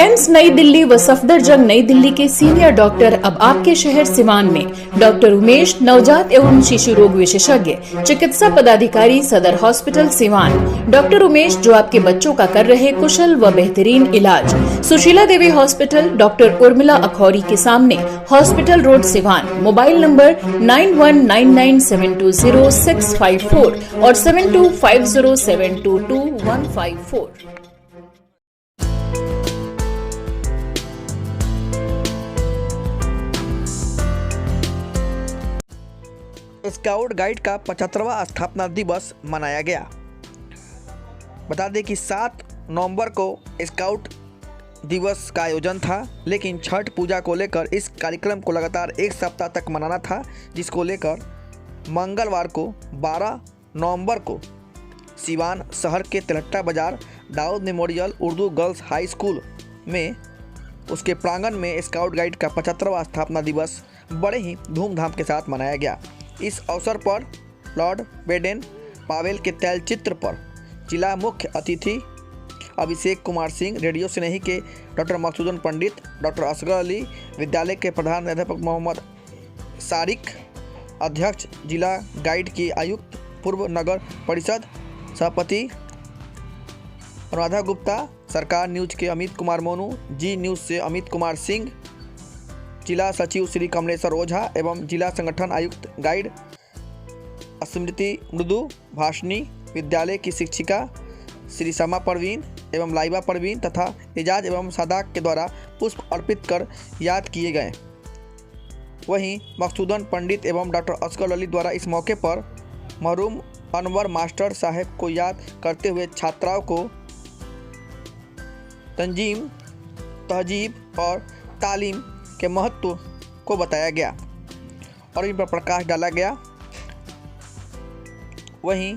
AIIMS नई दिल्ली व सफदरजंग नई दिल्ली के सीनियर डॉक्टर अब आपके शहर सिवान में। डॉक्टर उमेश, नवजात एवं शिशु रोग विशेषज्ञ, चिकित्सा पदाधिकारी, सदर हॉस्पिटल सिवान। डॉक्टर उमेश जो आपके बच्चों का कर रहे कुशल व बेहतरीन इलाज। सुशीला देवी हॉस्पिटल, डॉक्टर उर्मिला अखौरी के सामने, hospital road Siwan. Mobile number 9199720654 और 7250722154। स्काउट गाइड का 75वां स्थापना दिवस मनाया गया। बता दें कि 7 नवंबर को स्काउट दिवस का आयोजन था, लेकिन छठ पूजा को लेकर इस कार्यक्रम को लगातार एक सप्ताह तक मनाना था, जिसको लेकर मंगलवार को 12 नवंबर को सिवान शहर के Tilhatta Bazar Daud memorial Urdu girls high school में उसके प्रांगण में स्काउट गाइड का 75वां स्थापना दिवस बड़े ही धूमधाम के साथ मनाया गया। इस अवसर पर लॉर्ड बेडेन पावेल के तैलचित्र पर जिला मुख्य अतिथि अभिषेक कुमार सिंह, रेडियो स्नेही के डॉक्टर मकसूदन पंडित, डॉक्टर असगर अली, विद्यालय के प्रधान अध्यापक मोहम्मद सारिक, अध्यक्ष जिला गाइड की आयुक्त, पूर्व नगर परिषद सभापति अनुराधा गुप्ता, सरकार न्यूज के अमित कुमार मोनू, जी न्यूज से अमित कुमार सिंह, जिला सचिव श्री कमलेश्वर ओझा एवं जिला संगठन आयुक्त गाइड स्मृति मृदु भाषणी, विद्यालय की शिक्षिका श्री शमा परवीन एवं लाइबा परवीन तथा एजाज एवं सादाक के द्वारा पुष्प अर्पित कर याद किए गए। वहीं मकसूदन पंडित एवं डॉक्टर असगर अली द्वारा इस मौके पर मरहूम अनवर मास्टर साहब को याद करते हुए छात्राओं को तंजीम, तहजीब और तालीम के महत्व को बताया गया और इन पर प्रकाश डाला गया। वहीं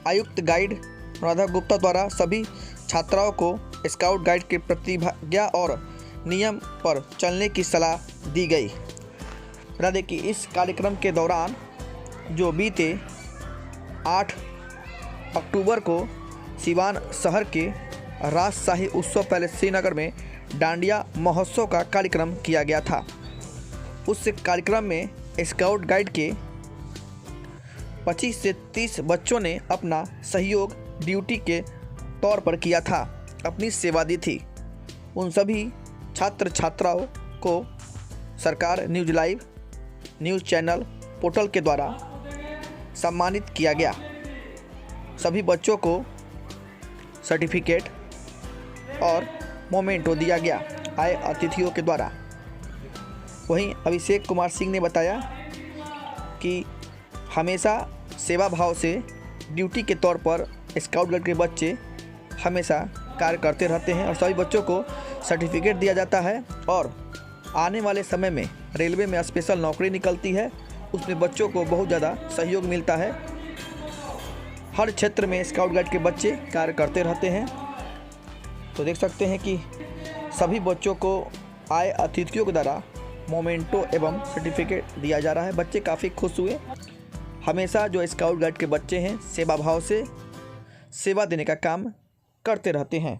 आयुक्त गाइड अनुराधा गुप्ता द्वारा सभी छात्राओं को स्काउट गाइड के प्रतिज्ञा और नियम पर चलने की सलाह दी गई। बता दें कि इस कार्यक्रम के दौरान जो बीते 8 अक्टूबर को सिवान शहर के राजशाही उत्सव पैलेस श्रीनगर में डांडिया महोत्सव का कार्यक्रम किया गया था। उस कार्यक्रम में स्काउट गाइड के 25 से 30 बच्चों ने अपना सहयोग ड्यूटी के तौर पर किया था, अपनी सेवा दी थी। उन सभी छात्र छात्राओं को सरकार news live news channel portal के द्वारा सम्मानित किया गया। सभी बच्चों को सर्टिफिकेट और मोमेंटो दिया गया आए अतिथियों के द्वारा। वहीं अभिषेक कुमार सिंह ने बताया कि हमेशा सेवा भाव से ड्यूटी के तौर पर स्काउट गाइड के बच्चे हमेशा कार्य करते रहते हैं और सभी बच्चों को सर्टिफिकेट दिया जाता है और आने वाले समय में रेलवे में स्पेशल नौकरी निकलती है, उसमें बच्चों को बहुत ज़्यादा सहयोग मिलता है। हर क्षेत्र में स्काउट गाइड के बच्चे कार्य करते रहते हैं। तो देख सकते हैं कि सभी बच्चों को आए अतिथियों के द्वारा मोमेंटो एवं सर्टिफिकेट दिया जा रहा है। बच्चे काफ़ी खुश हुए। हमेशा जो स्काउट गाइड के बच्चे हैं सेवा भाव से सेवा देने का काम करते रहते हैं।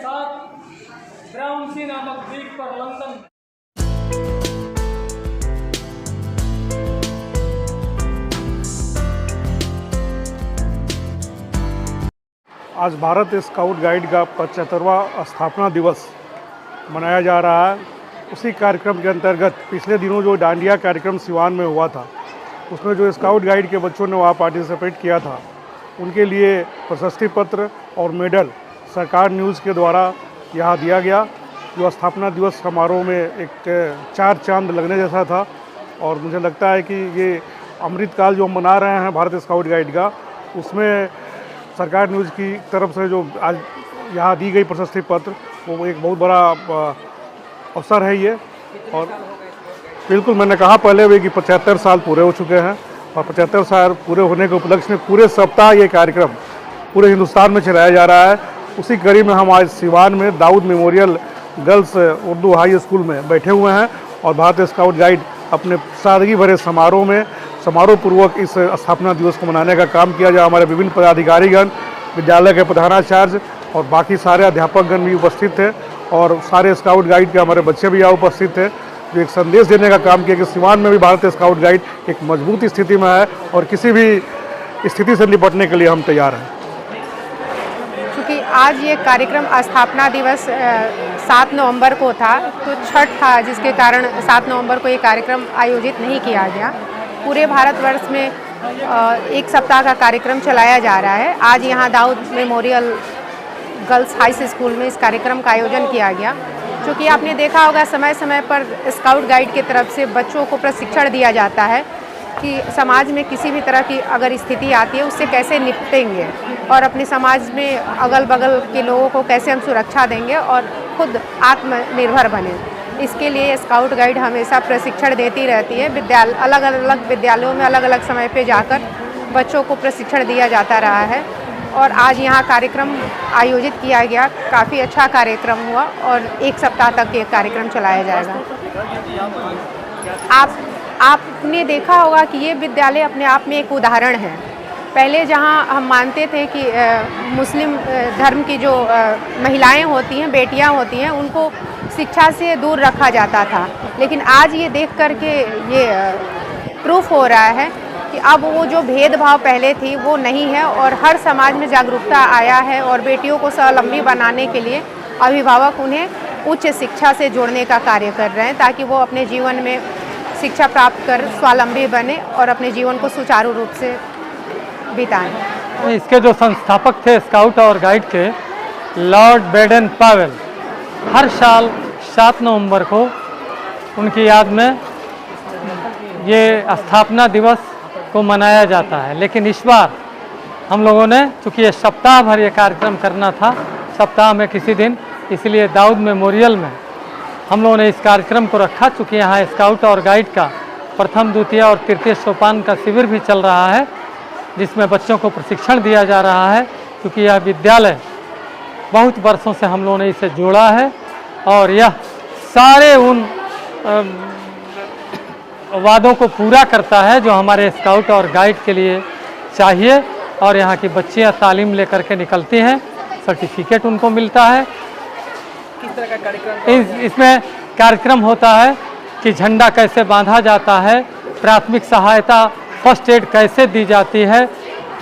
साथ ब्राउनसी नामक द्वीप पर लंदन आज भारत स्काउट गाइड का 75वां स्थापना दिवस मनाया जा रहा है। उसी कार्यक्रम के अंतर्गत पिछले दिनों जो डांडिया कार्यक्रम सिवान में हुआ था, उसमें जो स्काउट गाइड के बच्चों ने वहाँ पार्टिसिपेट किया था, उनके लिए प्रशस्ति पत्र और मेडल सरकार न्यूज़ के द्वारा यहाँ दिया गया, जो स्थापना दिवस समारोह में एक चार चांद लगने जैसा था। और मुझे लगता है कि ये अमृतकाल जो हम मना रहे हैं भारत स्काउट गाइड का, उसमें सरकार न्यूज़ की तरफ से जो आज यहाँ दी गई प्रशस्ति पत्र, वो एक बहुत बड़ा अवसर है ये। और बिल्कुल मैंने कहा पहले भी कि 75 साल पूरे हो चुके हैं, और 75 साल पूरे होने के उपलक्ष्य में पूरे सप्ताह ये कार्यक्रम पूरे हिंदुस्तान में चलाया जा रहा है। उसी कड़ी में हम आज सिवान में Daud memorial girls Urdu high school में बैठे हुए हैं, और भारत स्काउट गाइड अपने सादगी भरे समारोह में समारोह पूर्वक इस स्थापना दिवस को मनाने का काम किया। जहाँ हमारे विभिन्न पदाधिकारीगण, विद्यालय के प्रधानाचार्य और बाकी सारे अध्यापकगण भी उपस्थित थे, और सारे स्काउट गाइड के हमारे बच्चे भी यहाँ उपस्थित थे, जो एक संदेश देने का काम किया कि सिवान में भी भारत स्काउट गाइड एक मजबूत स्थिति में है और किसी भी स्थिति से निपटने के लिए हम तैयार हैं। क्योंकि आज ये कार्यक्रम स्थापना दिवस 7 नवंबर को था, तो छठ था, जिसके कारण 7 नवंबर को ये कार्यक्रम आयोजित नहीं किया गया। पूरे भारतवर्ष में एक सप्ताह का कार्यक्रम चलाया जा रहा है। आज यहाँ Daud memorial girls high school में इस कार्यक्रम का आयोजन किया गया, क्योंकि आपने देखा होगा समय समय पर स्काउट गाइड की तरफ से बच्चों को प्रशिक्षण दिया जाता है कि समाज में किसी भी तरह की अगर स्थिति आती है उससे कैसे निपटेंगे, और अपने समाज में अगल बगल के लोगों को कैसे हम सुरक्षा देंगे और खुद आत्मनिर्भर बने। इसके लिए स्काउट गाइड हमेशा प्रशिक्षण देती रहती है। अलग अलग विद्यालयों में अलग अलग समय पे जाकर बच्चों को प्रशिक्षण दिया जाता रहा है, और आज यहाँ कार्यक्रम आयोजित किया गया। काफ़ी अच्छा कार्यक्रम हुआ, और एक सप्ताह तक ये कार्यक्रम चलाया जाएगा। आपने देखा होगा कि ये विद्यालय अपने आप में एक उदाहरण है। पहले जहाँ हम मानते थे कि मुस्लिम धर्म की जो महिलाएं होती हैं, बेटियां होती हैं, उनको शिक्षा से दूर रखा जाता था, लेकिन आज ये देख कर के ये प्रूफ हो रहा है कि अब वो जो भेदभाव पहले थी वो नहीं है, और हर समाज में जागरूकता आया है, और बेटियों को स्वावलंबी बनाने के लिए अभिभावक उन्हें उच्च शिक्षा से जोड़ने का कार्य कर रहे हैं, ताकि वो अपने जीवन में शिक्षा प्राप्त कर स्वावलंबी बने और अपने जीवन को सुचारू रूप से बिताएं। इसके जो संस्थापक थे स्काउट और गाइड के, लॉर्ड बेडन पावेल, हर साल 7 नवंबर को उनकी याद में ये स्थापना दिवस को मनाया जाता है। लेकिन इस बार हम लोगों ने, चूँकि ये सप्ताह भर ये कार्यक्रम करना था, सप्ताह में किसी दिन, इसलिए दाऊद मेमोरियल में हम लोगों ने इस कार्यक्रम को रखा। चूँकि यहाँ स्काउट और गाइड का प्रथम, द्वितीय और तृतीय सोपान का शिविर भी चल रहा है, जिसमें बच्चों को प्रशिक्षण दिया जा रहा है। क्योंकि यह विद्यालय बहुत वर्षों से हम लोगों ने इसे जोड़ा है, और यह सारे उन वादों को पूरा करता है जो हमारे स्काउट और गाइड के लिए चाहिए। और यहाँ की बच्चियाँ तालीम लेकर के निकलती हैं, सर्टिफिकेट उनको मिलता है। किस तरह का कार्यक्रम? इसमें कार्यक्रम होता है कि झंडा कैसे बांधा जाता है, प्राथमिक सहायता फर्स्ट एड कैसे दी जाती है,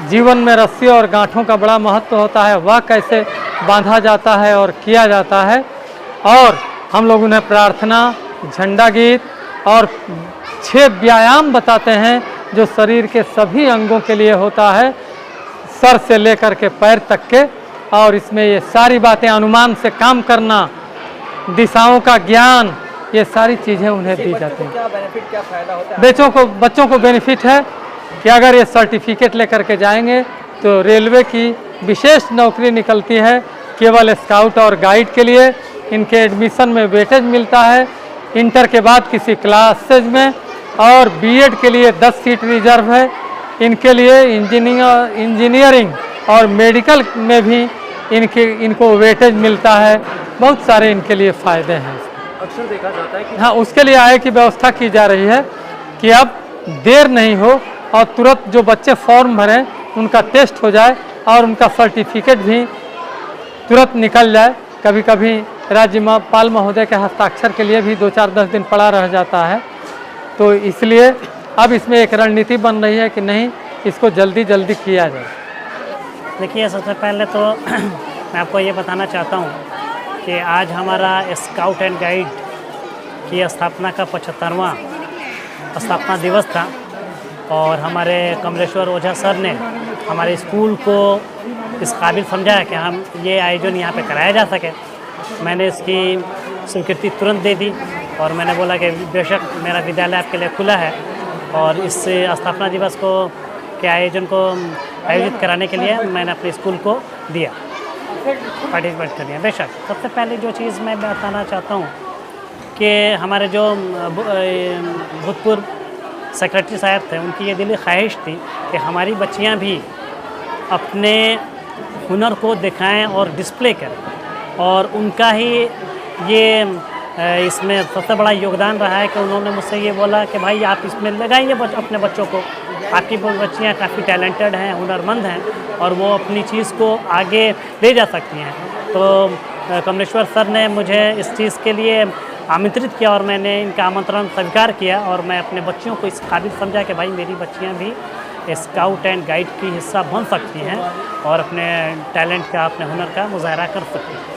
जीवन में रस्सी और गांठों का बड़ा महत्व होता है, वह कैसे बांधा जाता है और किया जाता है। और हम लोग उन्हें प्रार्थना, झंडा गीत और 6 व्यायाम बताते हैं जो शरीर के सभी अंगों के लिए होता है, सर से लेकर के पैर तक के। और इसमें ये सारी बातें, अनुमान से काम करना, दिशाओं का ज्ञान, ये सारी चीज़ें उन्हें दी जाती हैं। क्या बेनिफिट, क्या फ़ायदा होता है? बच्चों को बेनिफिट है कि अगर ये सर्टिफिकेट लेकर के जाएंगे तो रेलवे की विशेष नौकरी निकलती है केवल स्काउट और गाइड के लिए। इनके एडमिशन में वेटेज मिलता है, इंटर के बाद किसी क्लासेज में, और बीएड के लिए 10 सीट रिजर्व है। इनके लिए इंजीनियरिंग और मेडिकल में भी इनको वेटेज मिलता है। बहुत सारे इनके लिए फ़ायदे हैं। अक्सर देखा जाता है कि हाँ, उसके लिए आय की व्यवस्था की जा रही है कि अब देर नहीं हो और तुरंत जो बच्चे फॉर्म भरें उनका टेस्ट हो जाए और उनका सर्टिफिकेट भी तुरंत निकल जाए। कभी कभी राज्यपाल महोदय के हस्ताक्षर के लिए भी 2-4-10 दिन पड़ा रह जाता है। तो इसलिए अब इसमें एक रणनीति बन रही है कि नहीं, इसको जल्दी जल्दी किया जाए। देखिए, सबसे पहले तो मैं आपको ये बताना चाहता हूँ कि आज हमारा स्काउट एंड गाइड की स्थापना का 75वां स्थापना दिवस था और हमारे कमलेश्वर ओझा सर ने हमारे स्कूल को इस काबिल समझा है कि हम ये आयोजन यहाँ पे कराया जा सके। मैंने इसकी स्वीकृति तुरंत दे दी और मैंने बोला कि बेशक मेरा विद्यालय आपके लिए खुला है और इस स्थापना दिवस को के आयोजन को आयोजित कराने के लिए मैंने अपने स्कूल को दिया, पार्टिसिपेट कर दिया। बेशक सबसे पहले जो चीज़ मैं बताना चाहता हूँ कि हमारे जो भूतपूर्व सेक्रेटरी साहब थे, उनकी ये दिली ख्वाहिश थी कि हमारी बच्चियाँ भी अपने हुनर को दिखाएं और डिस्प्ले करें और उनका ही ये इसमें सबसे बड़ा योगदान रहा है कि उन्होंने मुझसे ये बोला कि भाई आप इसमें लगाइए अपने बच्चों को, आपकी बच्चियाँ काफ़ी टैलेंटेड हैं, हुनरमंद हैं और वो अपनी चीज़ को आगे ले जा सकती हैं। तो कमलेश्वर सर ने मुझे इस चीज़ के लिए आमंत्रित किया और मैंने इनका आमंत्रण स्वीकार किया और मैं अपने बच्चियों को इस काबिल समझा कि भाई मेरी बच्चियाँ भी स्काउट एंड गाइड की हिस्सा बन सकती हैं और अपने टैलेंट का, अपने हुनर का मुजाहरा कर सकती हैं।